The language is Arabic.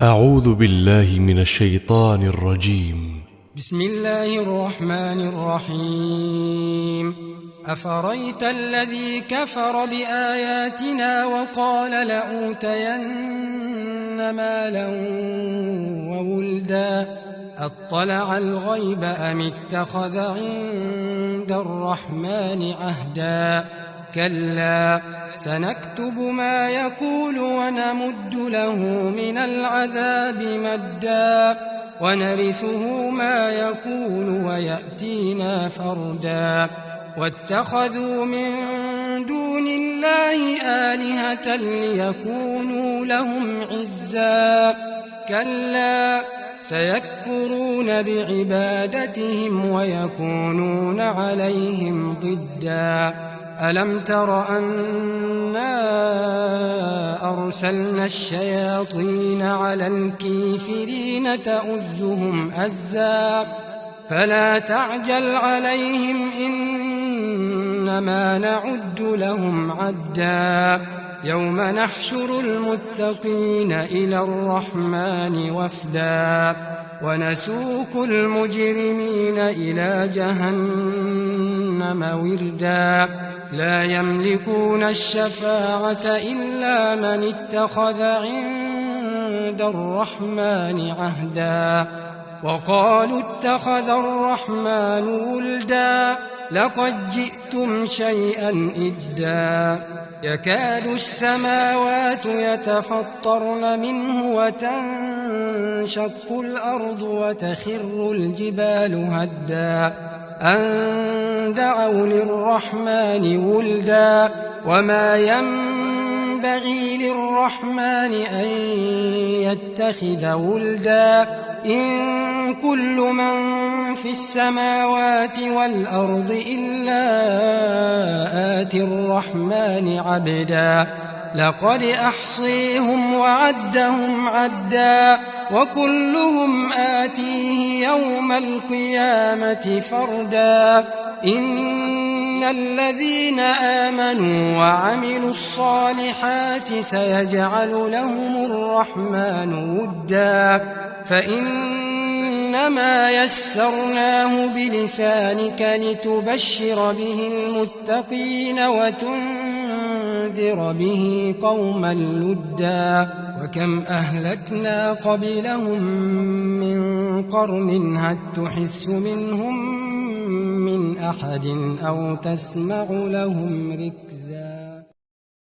أعوذ بالله من الشيطان الرجيم. بسم الله الرحمن الرحيم. أفرأيت الذي كفر بآياتنا وقال لأوتين مالا وولدا أطلع الغيب أم اتخذ عند الرحمن عهدا كلا سنكتب ما يقول ونمد له من العذاب مدا ونرثه ما يقول ويأتينا فردا واتخذوا من دون الله آلهة ليكونوا لهم عزا كلا سيكفرون بعبادتهم ويكونون عليهم ضدا ألم تر أنا أرسلنا الشياطين على الكافرين تؤزهم أزا فلا تعجل عليهم إنما نعد لهم عدا يوم نحشر المتقين إلى الرحمن وفدا ونسوق المجرمين إلى جهنم وردا لا يملكون الشفاعة إلا من اتخذ عند الرحمن عهدا وقالوا اتخذ الرحمن ولدا لقد جئتم شيئا إدا يكاد السماوات يتفطرن منه وتنشق الأرض وتخر الجبال هدا أن دعوا للرحمن ولدا وما ينبغي للرحمن أن يتخذ ولدا إن كل من في السماوات والأرض إلا آتي الرحمن عبدا لقد أحصيهم وعدهم عدا وكلهم آتيه يوم القيامة فردا إن الذين آمنوا وعملوا الصالحات سيجعل لهم الرحمن ودا فإنما يسرناه بلسانك لتبشر به المتقين وتنذر به قوما لدا وكم أهلكنا قبلهم من قرن هل تحس منهم من أحد أو تسمع لهم ركزا.